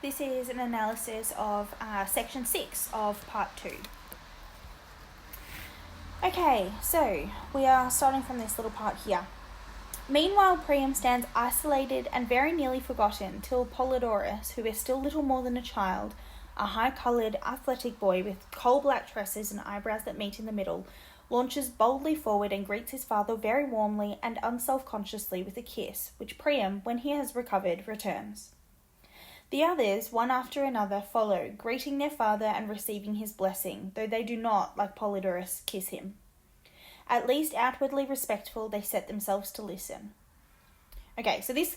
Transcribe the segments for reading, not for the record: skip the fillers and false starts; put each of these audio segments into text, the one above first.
This is an analysis of section 6 of part 2. Okay, so we are starting from this little part here. Meanwhile, Priam stands isolated and very nearly forgotten till Polydorus, who is still little more than a child, a high-coloured, athletic boy with coal-black tresses and eyebrows that meet in the middle, launches boldly forward and greets his father very warmly and unself-consciously with a kiss, which Priam, when he has recovered, returns. The others, one after another, follow, greeting their father and receiving his blessing, though they do not, like Polydorus, kiss him. At least outwardly respectful, they set themselves to listen. Okay, so this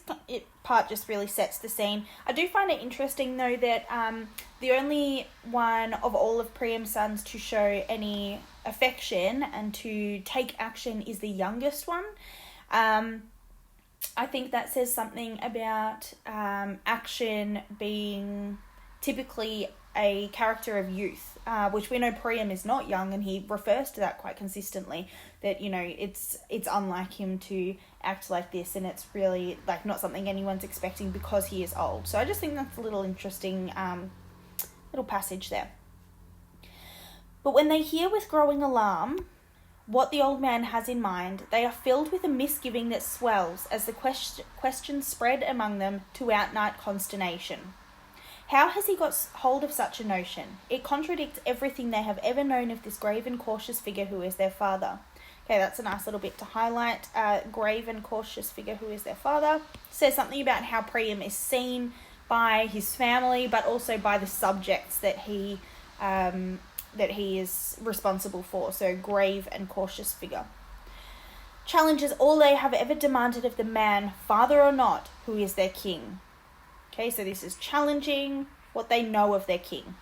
part just really sets the scene. I do find it interesting, though, that the only one of all of Priam's sons to show any affection and to take action is the youngest one. I think that says something about action being typically a character of youth, which we know Priam is not young, and he refers to that quite consistently, that, you know, it's unlike him to act like this, and it's really like not something anyone's expecting because he is old. So I just think that's a little interesting little passage there. But when they hear with growing alarm what the old man has in mind, they are filled with a misgiving that swells as the questions spread among them to outright consternation. How has he got hold of such a notion? It contradicts everything they have ever known of this grave and cautious figure who is their father. Okay, that's a nice little bit to highlight. Grave and cautious figure who is their father. Says something about how Priam is seen by his family, but also by the subjects that he is responsible for. So grave and cautious figure. Challenges all they have ever demanded of the man, father or not, who is their king. Okay, so this is challenging what they know of their king.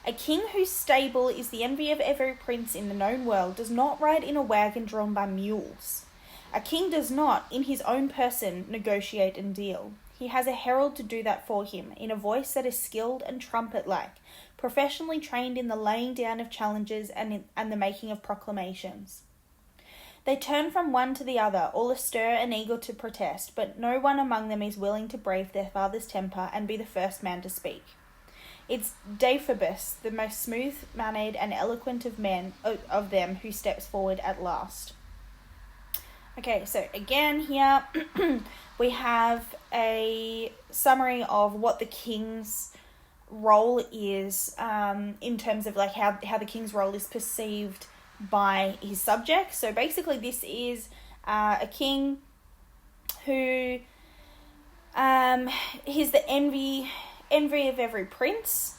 A king whose stable is the envy of every prince in the known world does not ride in a wagon drawn by mules. A king does not, in his own person, negotiate and deal. He has a herald to do that for him, in a voice that is skilled and trumpet-like, professionally trained in the laying down of challenges and the making of proclamations. They turn from one to the other, all astir and eager to protest, but no one among them is willing to brave their father's temper and be the first man to speak. It's Deiphobus, the most smooth-mannered and eloquent of them, who steps forward at last. Okay, so again here we have a summary of what the king's role is, in terms of like how the king's role is perceived by his subjects. So basically this is a king who he's the envy of every prince,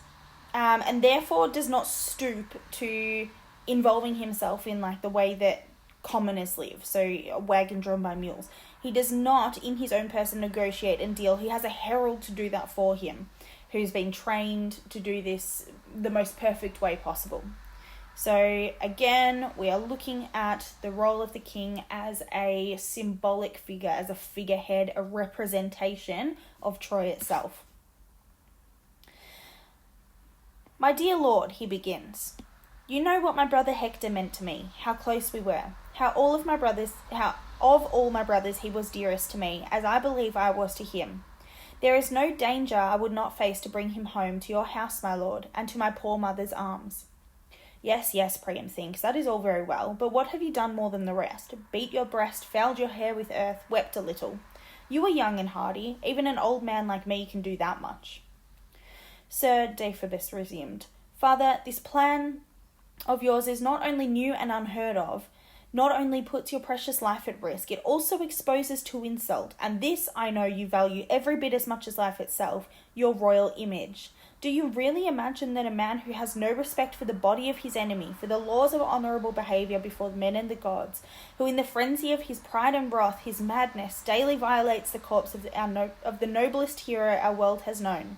and therefore does not stoop to involving himself in like the way that commoners live, so a wagon drawn by mules. He does not in his own person negotiate and deal. He has a herald to do that for him, who's been trained to do this the most perfect way possible. So again, we are looking at the role of the king as a symbolic figure, as a figurehead, a representation of Troy itself. My dear lord, he begins, you know what my brother Hector meant to me, how close we were, how of all my brothers he was dearest to me, as I believe I was to him. There is no danger I would not face to bring him home to your house, my lord, and to my poor mother's arms. Yes, Priam thinks, that is all very well, but what have you done more than the rest? Beat your breast, fouled your hair with earth, wept a little. You are young and hardy, even an old man like me can do that much. Sir, Deiphobus resumed, Father, this plan of yours is not only new and unheard of, not only puts your precious life at risk, it also exposes to insult, and this I know you value every bit as much as life itself, your royal image. Do you really imagine that a man who has no respect for the body of his enemy, for the laws of honourable behaviour before men and the gods, who in the frenzy of his pride and wrath, his madness, daily violates the corpse of the noblest hero our world has known,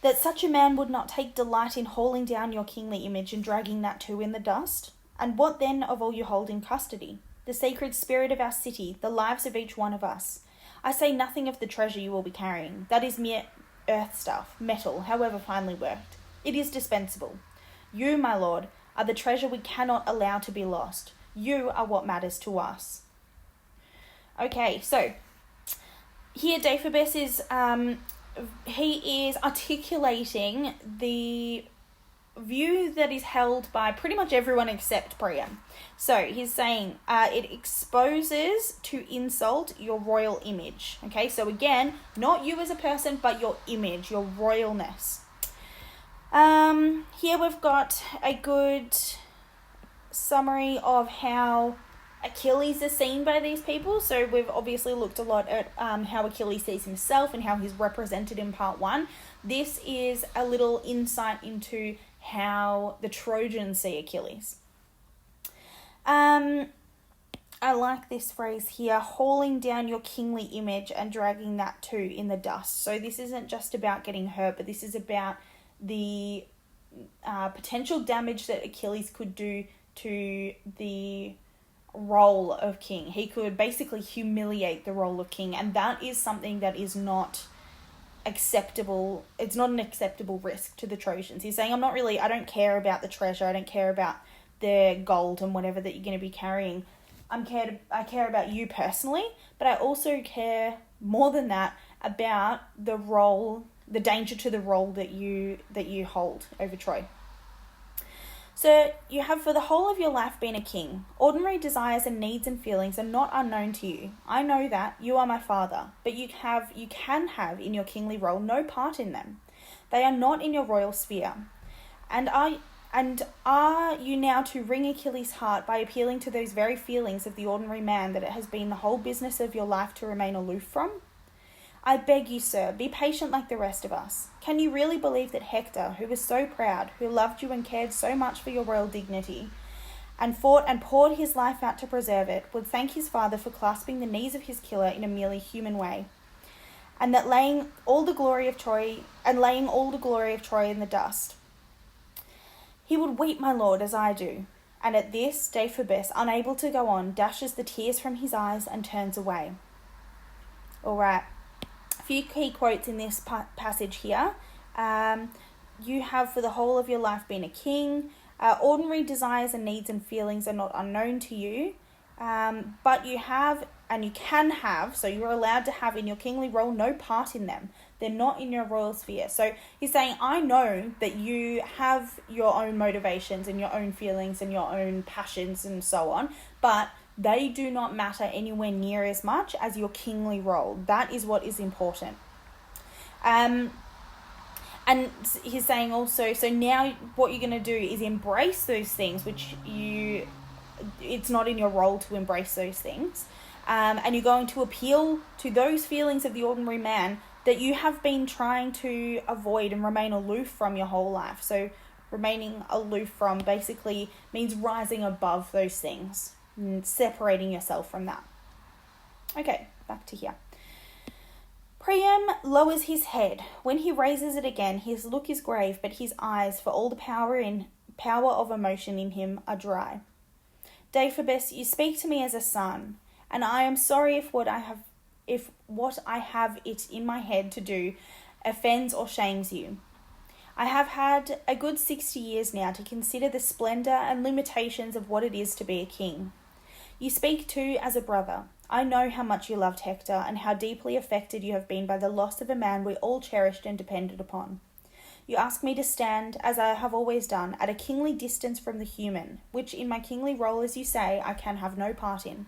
that such a man would not take delight in hauling down your kingly image and dragging that too in the dust? And what then of all you hold in custody? The sacred spirit of our city, the lives of each one of us. I say nothing of the treasure you will be carrying. That is mere earth stuff, metal, however finely worked. It is dispensable. You, my lord, are the treasure we cannot allow to be lost. You are what matters to us. Okay, so here Deiphobus is he is articulating the view that is held by pretty much everyone except Priam. So he's saying it exposes to insult your royal image. Okay, so again, not you as a person, but your image, your royalness. Here we've got a good summary of how Achilles is seen by these people. So we've obviously looked a lot at how Achilles sees himself and how he's represented in part 1. This is a little insight into how the Trojans see Achilles. I like this phrase here, hauling down your kingly image and dragging that too in the dust. So this isn't just about getting hurt, but this is about the potential damage that Achilles could do to the role of king. He could basically humiliate the role of king, and that is something that is not acceptable. It's not an acceptable risk to the Trojans. He's saying, I don't care about the treasure, I don't care about the gold and whatever that you're going to be carrying. I care about you personally, but I also care more than that about the role, the danger to the role that you hold over Troy. So you have for the whole of your life been a king. Ordinary desires and needs and feelings are not unknown to you. I know that. You are my father. But you can have in your kingly role no part in them. They are not in your royal sphere. And are you now to wring Achilles' heart by appealing to those very feelings of the ordinary man that it has been the whole business of your life to remain aloof from? I beg you, sir, be patient like the rest of us. Can you really believe that Hector, who was so proud, who loved you and cared so much for your royal dignity, and fought and poured his life out to preserve it, would thank his father for clasping the knees of his killer in a merely human way, and that laying all the glory of Troy in the dust? He would weep, my lord, as I do. And at this, Deiphobus, unable to go on, dashes the tears from his eyes and turns away. All right. A few key quotes in this passage here. You have for the whole of your life been a king. Ordinary desires and needs and feelings are not unknown to you. But you have and you can have, so you're allowed to have in your kingly role no part in them. They're not in your royal sphere. So he's saying, I know that you have your own motivations and your own feelings and your own passions and so on, but they do not matter anywhere near as much as your kingly role. That is what is important. And he's saying also, so now what you're going to do is embrace those things, which it's not in your role to embrace those things. And you're going to appeal to those feelings of the ordinary man that you have been trying to avoid and remain aloof from your whole life. So remaining aloof from basically means rising above those things and separating yourself from that. Okay, back to here. Priam lowers his head. When he raises it again, his look is grave, but his eyes, for all the power of emotion in him, are dry. Deiphobus, you speak to me as a son, and I am sorry if what I have it in my head to do offends or shames you. I have had a good 60 years now to consider the splendour and limitations of what it is to be a king. You speak too as a brother. I know how much you loved Hector and how deeply affected you have been by the loss of a man we all cherished and depended upon. You ask me to stand, as I have always done, at a kingly distance from the human, which in my kingly role, as you say, I can have no part in.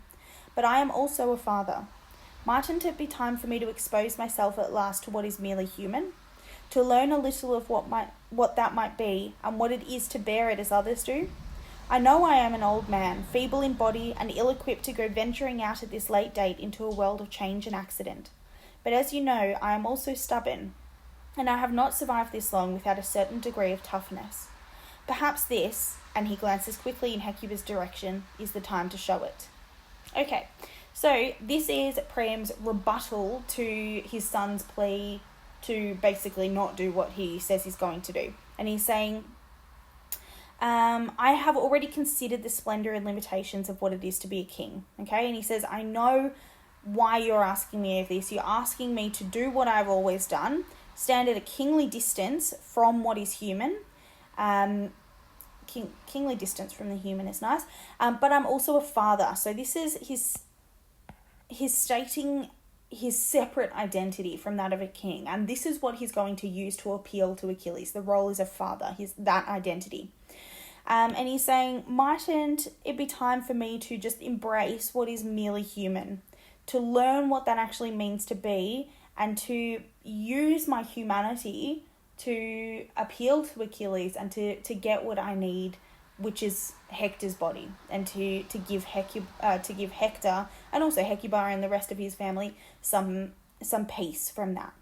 But I am also a father. Mightn't it be time for me to expose myself at last to what is merely human? To learn a little of what that might be, and what it is to bear it as others do? I know I am an old man, feeble in body, and ill-equipped to go venturing out at this late date into a world of change and accident. But as you know, I am also stubborn, and I have not survived this long without a certain degree of toughness. Perhaps this, and he glances quickly in Hecuba's direction, is the time to show it. Okay, so this is Priam's rebuttal to his son's plea to basically not do what he says he's going to do. And he's saying, I have already considered the splendour and limitations of what it is to be a king. Okay, and he says, I know why you're asking me of this. You're asking me to do what I've always done, stand at a kingly distance from what is human. Kingly distance from the human is nice. But I'm also a father. So this is his stating his separate identity from that of a king, and this is what he's going to use to appeal to Achilles. The role as a father, that identity. And he's saying, mightn't it be time for me to just embrace what is merely human, to learn what that actually means to be, and to use my humanity to appeal to Achilles and to get what I need, which is Hector's body, and to give Hector and also Hecuba and the rest of his family some peace from that.